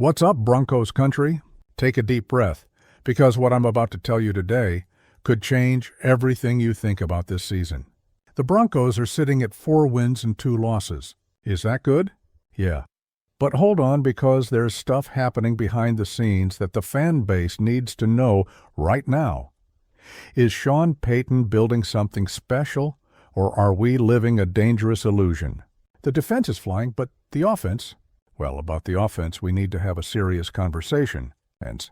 What's up, Broncos Country? Take a deep breath, because what I'm about to tell you today could change everything you think about this season. The Broncos are sitting at 4 wins and 2 losses. Is that good? Yeah. But hold on, because there's stuff happening behind the scenes that the fan base needs to know right now. Is Sean Payton building something special, or are we living a dangerous illusion? The defense is flying, but the offense? Well, about the offense, we need to have a serious conversation. And,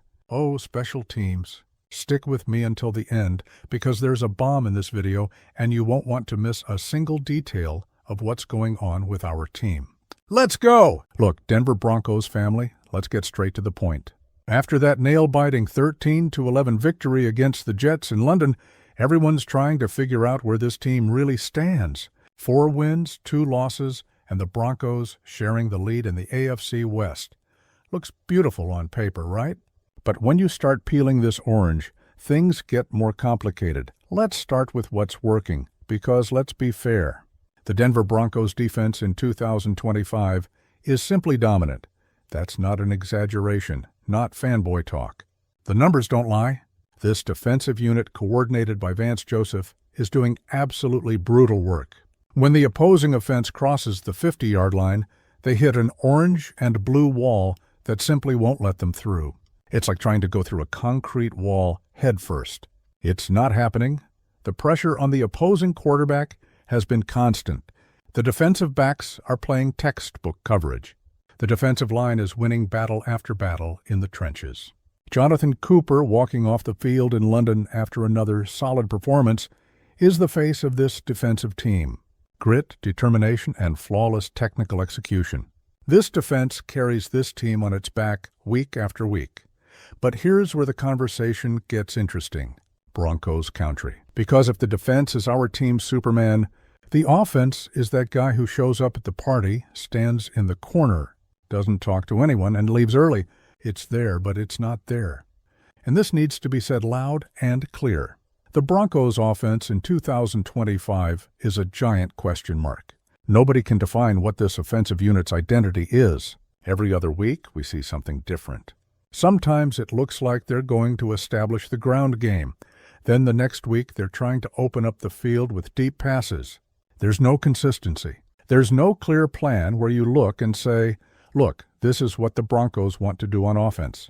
special teams. Stick with me until the end, because there's a bomb in this video, and you won't want to miss a single detail of what's going on with our team. Let's go! Look, Denver Broncos family, let's get straight to the point. After that nail-biting 13-11 victory against the Jets in London, everyone's trying to figure out where this team really stands. 4 wins, 2 losses, and the Broncos sharing the lead in the AFC West. Looks beautiful on paper, right? But when you start peeling this orange, things get more complicated. Let's start with what's working, because let's be fair. The Denver Broncos defense in 2025 is simply dominant. That's not an exaggeration, not fanboy talk. The numbers don't lie. This defensive unit, coordinated by Vance Joseph, is doing absolutely brutal work. When the opposing offense crosses the 50-yard line, they hit an orange and blue wall that simply won't let them through. It's like trying to go through a concrete wall headfirst. It's not happening. The pressure on the opposing quarterback has been constant. The defensive backs are playing textbook coverage. The defensive line is winning battle after battle in the trenches. Jonathan Cooper, walking off the field in London after another solid performance, is the face of this defensive team. Grit, determination, and flawless technical execution. This defense carries this team on its back week after week. But here's where the conversation gets interesting. Broncos Country. Because if the defense is our team's Superman, the offense is that guy who shows up at the party, stands in the corner, doesn't talk to anyone, and leaves early. It's there, but it's not there. And this needs to be said loud and clear. The Broncos' offense in 2025 is a giant question mark. Nobody can define what this offensive unit's identity is. Every other week, we see something different. Sometimes it looks like they're going to establish the ground game. Then the next week, they're trying to open up the field with deep passes. There's no consistency. There's no clear plan where you look and say, look, this is what the Broncos want to do on offense.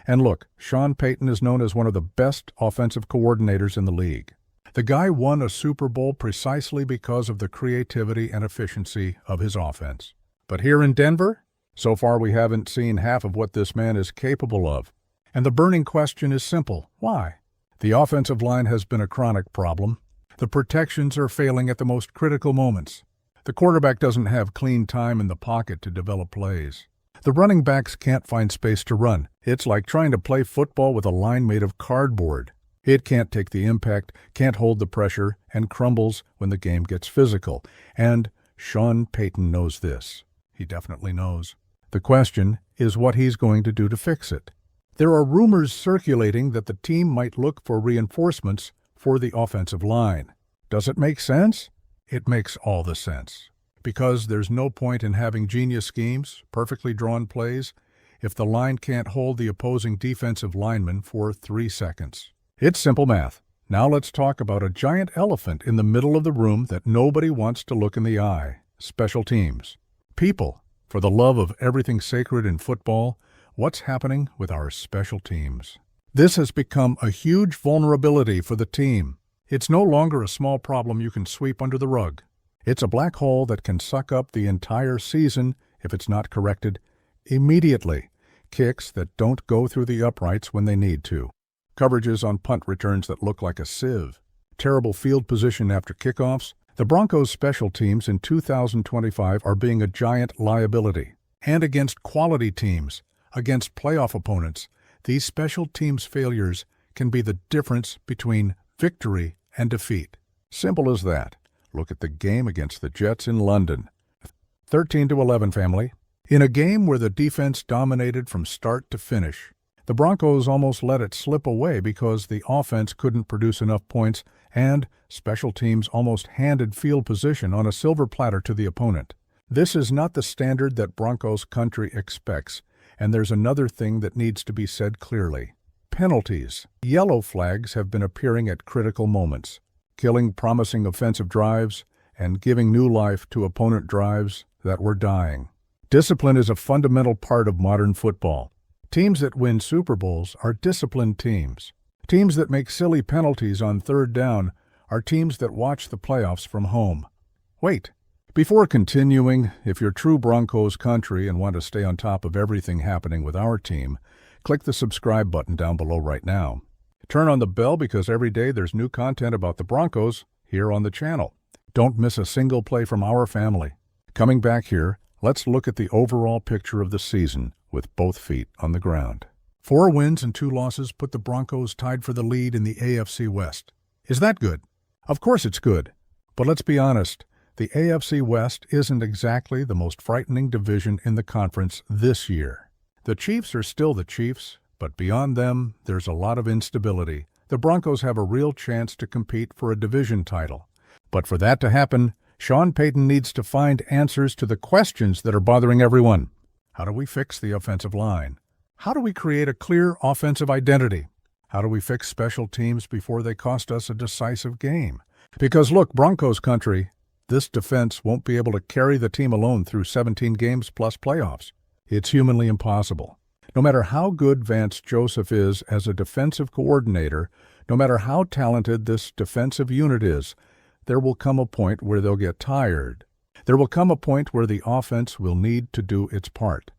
And look, Sean Payton is known as one of the best offensive coordinators in the league. The guy won a Super Bowl precisely because of the creativity and efficiency of his offense. But here in Denver, so far we haven't seen half of what this man is capable of. And the burning question is simple. Why? The offensive line has been a chronic problem. The protections are failing at the most critical moments. The quarterback doesn't have clean time in the pocket to develop plays. The running backs can't find space to run. It's like trying to play football with a line made of cardboard. It can't take the impact, can't hold the pressure, and crumbles when the game gets physical. And Sean Payton knows this. He definitely knows. The question is what he's going to do to fix it. There are rumors circulating that the team might look for reinforcements for the offensive line. Does it make sense? It makes all the sense. Because there's no point in having genius schemes, perfectly drawn plays, if the line can't hold the opposing defensive lineman for 3 seconds. It's simple math. Now let's talk about a giant elephant in the middle of the room that nobody wants to look in the eye. Special teams. People, for the love of everything sacred in football, what's happening with our special teams? This has become a huge vulnerability for the team. It's no longer a small problem you can sweep under the rug. It's a black hole that can suck up the entire season if it's not corrected immediately. Kicks that don't go through the uprights when they need to. Coverages on punt returns that look like a sieve. Terrible field position after kickoffs. The Broncos' special teams in 2025 are being a giant liability. And against quality teams, against playoff opponents, these special teams failures can be the difference between victory and defeat. Simple as that. Look at the game against the Jets in London. 13-11, family. In a game where the defense dominated from start to finish, the Broncos almost let it slip away because the offense couldn't produce enough points and special teams almost handed field position on a silver platter to the opponent. This is not the standard that Broncos Country expects, And there's another thing that needs to be said clearly. Penalties. Yellow flags have been appearing at critical moments, killing promising offensive drives and giving new life to opponent drives that were dying. Discipline is a fundamental part of modern football. Teams that win Super Bowls are disciplined teams. Teams that make silly penalties on third down are teams that watch the playoffs from home. Wait. Before continuing, if you're true Broncos country and want to stay on top of everything happening with our team, click the subscribe button down below right now. Turn on the bell because every day there's new content about the Broncos here on the channel. Don't miss a single play from our family. Coming back here, let's look at the overall picture of the season with both feet on the ground. 4 wins and 2 losses put the Broncos tied for the lead in the AFC West. Is that good? Of course it's good. But let's be honest. The AFC West isn't exactly the most frightening division in the conference this year. The Chiefs are still the Chiefs, but beyond them, there's a lot of instability. The Broncos have a real chance to compete for a division title. But for that to happen, Sean Payton needs to find answers to the questions that are bothering everyone. How do we fix the offensive line? How do we create a clear offensive identity? How do we fix special teams before they cost us a decisive game? Because look, Broncos country, this defense won't be able to carry the team alone through 17 games plus playoffs. It's humanly impossible. No matter how good Vance Joseph is as a defensive coordinator, no matter how talented this defensive unit is, there will come a point where they'll get tired. There will come a point where the offense will need to do its part.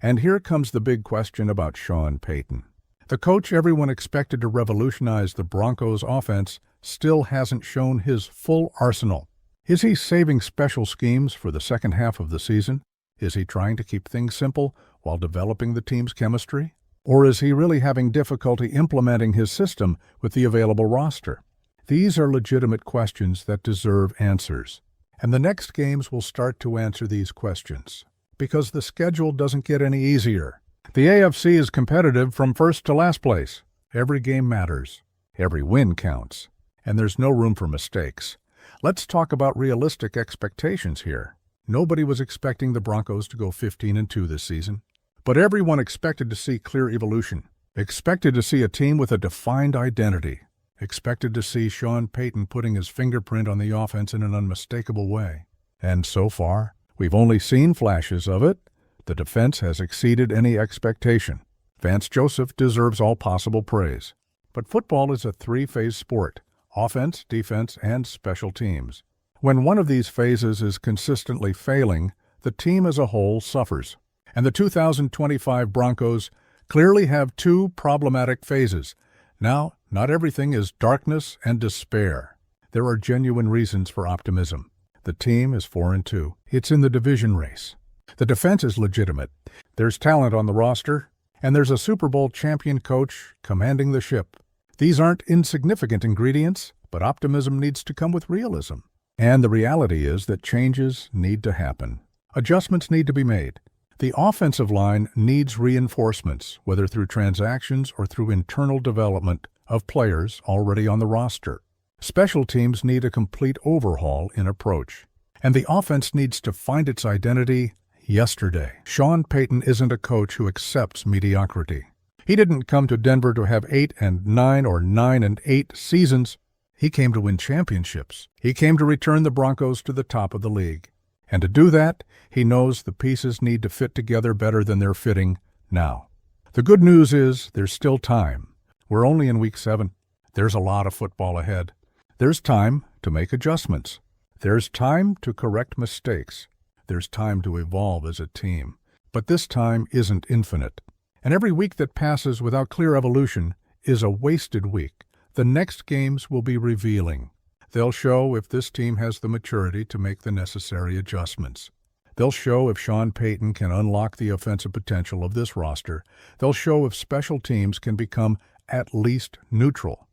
And here comes the big question about Sean Payton. The coach everyone expected to revolutionize the Broncos offense still hasn't shown his full arsenal. Is he saving special schemes for the second half of the season? Is he trying to keep things simple while developing the team's chemistry? Or is he really having difficulty implementing his system with the available roster? These are legitimate questions that deserve answers. And the next games will start to answer these questions, because the schedule doesn't get any easier. The AFC is competitive from first to last place. Every game matters. Every win counts. And there's no room for mistakes. Let's talk about realistic expectations here. Nobody was expecting the Broncos to go 15-2 this season. But everyone expected to see clear evolution. Expected to see a team with a defined identity. Expected to see Sean Payton putting his fingerprint on the offense in an unmistakable way. And so far, we've only seen flashes of it. The defense has exceeded any expectation. Vance Joseph deserves all possible praise. But football is a 3-phase sport: offense, defense, and special teams. When one of these phases is consistently failing, the team as a whole suffers. And the 2025 Broncos clearly have 2 problematic phases. Now, not everything is darkness and despair. There are genuine reasons for optimism. The team is 4-2. It's in the division race. The defense is legitimate. There's talent on the roster, and there's a Super Bowl champion coach commanding the ship. These aren't insignificant ingredients, but optimism needs to come with realism. And the reality is that changes need to happen. Adjustments need to be made. The offensive line needs reinforcements, whether through transactions or through internal development of players already on the roster. Special teams need a complete overhaul in approach. And the offense needs to find its identity yesterday. Sean Payton isn't a coach who accepts mediocrity. He didn't come to Denver to have 8-9 or 9-8 seasons. He came to win championships. He came to return the Broncos to the top of the league. And to do that, he knows the pieces need to fit together better than they're fitting now. The good news is there's still time. We're only in Week 7. There's a lot of football ahead. There's time to make adjustments. There's time to correct mistakes. There's time to evolve as a team. But this time isn't infinite. And every week that passes without clear evolution is a wasted week. The next games will be revealing. They'll show if this team has the maturity to make the necessary adjustments. They'll show if Sean Payton can unlock the offensive potential of this roster. They'll show if special teams can become at least neutral,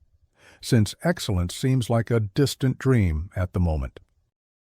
since excellence seems like a distant dream at the moment.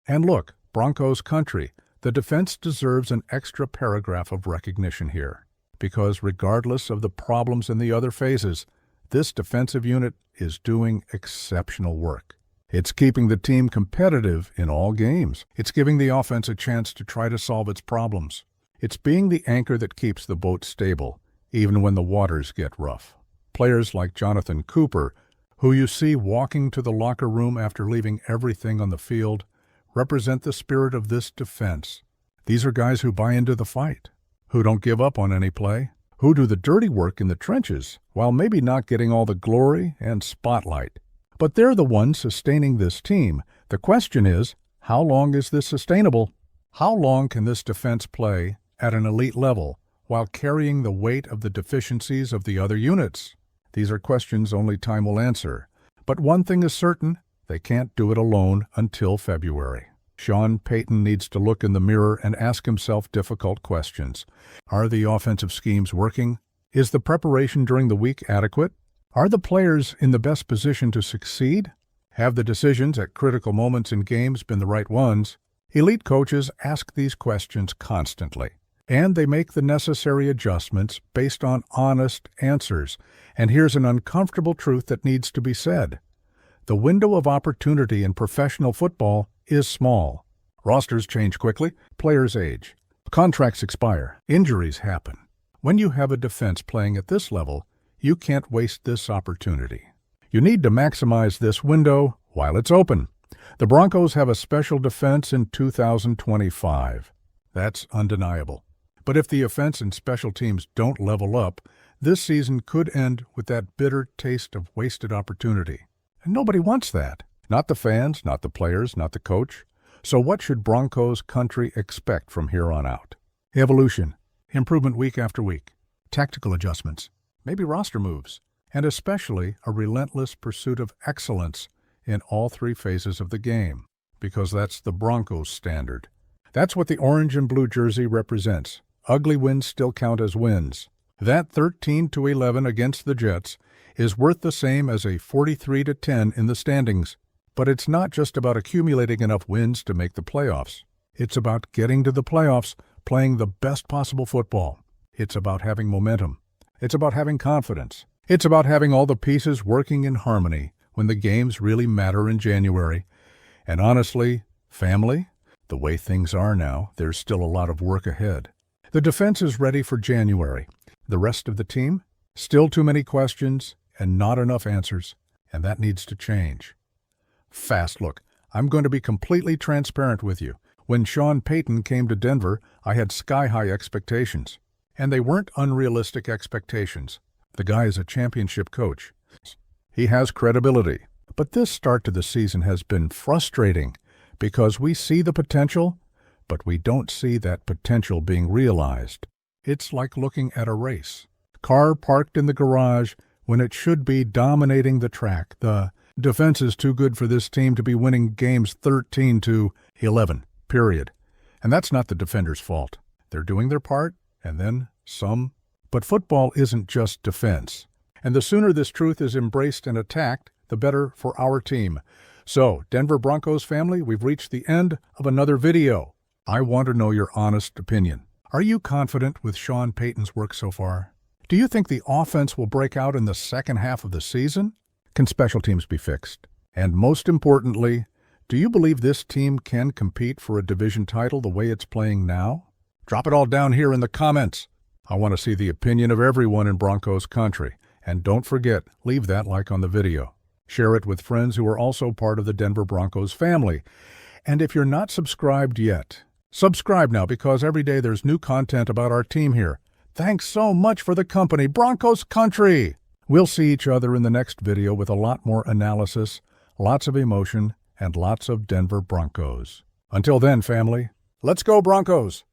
And look, Broncos country, the defense deserves an extra paragraph of recognition here, because regardless of the problems in the other phases, this defensive unit is doing exceptional work. It's keeping the team competitive in all games. It's giving the offense a chance to try to solve its problems. It's being the anchor that keeps the boat stable, even when the waters get rough. Players like Jonathan Cooper, who you see walking to the locker room after leaving everything on the field, represent the spirit of this defense. These are guys who buy into the fight, who don't give up on any play, who do the dirty work in the trenches while maybe not getting all the glory and spotlight. But they're the ones sustaining this team. The question is, how long is this sustainable? How long can this defense play at an elite level while carrying the weight of the deficiencies of the other units? These are questions only time will answer. But one thing is certain, they can't do it alone until February. Sean Payton needs to look in the mirror and ask himself difficult questions. Are the offensive schemes working? Is the preparation during the week adequate? Are the players in the best position to succeed? Have the decisions at critical moments in games been the right ones? Elite coaches ask these questions constantly, and they make the necessary adjustments based on honest answers. And here's an uncomfortable truth that needs to be said. The window of opportunity in professional football is small. Rosters change quickly, players age, contracts expire, injuries happen. When you have a defense playing at this level, you can't waste this opportunity. You need to maximize this window while it's open. The Broncos have a special defense in 2025. That's undeniable. But if the offense and special teams don't level up, this season could end with that bitter taste of wasted opportunity. And nobody wants that. Not the fans, not the players, not the coach. So what should Broncos Country expect from here on out? Evolution, improvement week after week, tactical adjustments, maybe roster moves, and especially a relentless pursuit of excellence in all three phases of the game, because that's the Broncos standard. That's what the orange and blue jersey represents. Ugly wins still count as wins. That 13-11 against the Jets is worth the same as a 43-10 in the standings. But it's not just about accumulating enough wins to make the playoffs. It's about getting to the playoffs, playing the best possible football. It's about having momentum. It's about having confidence. It's about having all the pieces working in harmony when the games really matter in January. And honestly, family, the way things are now, there's still a lot of work ahead. The defense is ready for January. The rest of the team? Still too many questions and not enough answers, and that needs to change. Fast look, I'm going to be completely transparent with you. When Sean Payton came to Denver, I had sky-high expectations. And they weren't unrealistic expectations. The guy is a championship coach. He has credibility. But this start to the season has been frustrating because we see the potential, but we don't see that potential being realized. It's like looking at a race. Car parked in the garage when it should be dominating the track. The defense is too good for this team to be winning games 13-11, period. And that's not the defender's fault. They're doing their part, and then some. But football isn't just defense. And the sooner this truth is embraced and attacked, the better for our team. So, Denver Broncos family, we've reached the end of another video. I want to know your honest opinion. Are you confident with Sean Payton's work so far? Do you think the offense will break out in the second half of the season? Can special teams be fixed? And most importantly, do you believe this team can compete for a division title the way it's playing now? Drop it all down here in the comments. I want to see the opinion of everyone in Broncos Country. And don't forget, leave that like on the video. Share it with friends who are also part of the Denver Broncos family. And if you're not subscribed yet, subscribe now because every day there's new content about our team here. Thanks so much for the company, Broncos Country! We'll see each other in the next video with a lot more analysis, lots of emotion, and lots of Denver Broncos. Until then, family, let's go Broncos!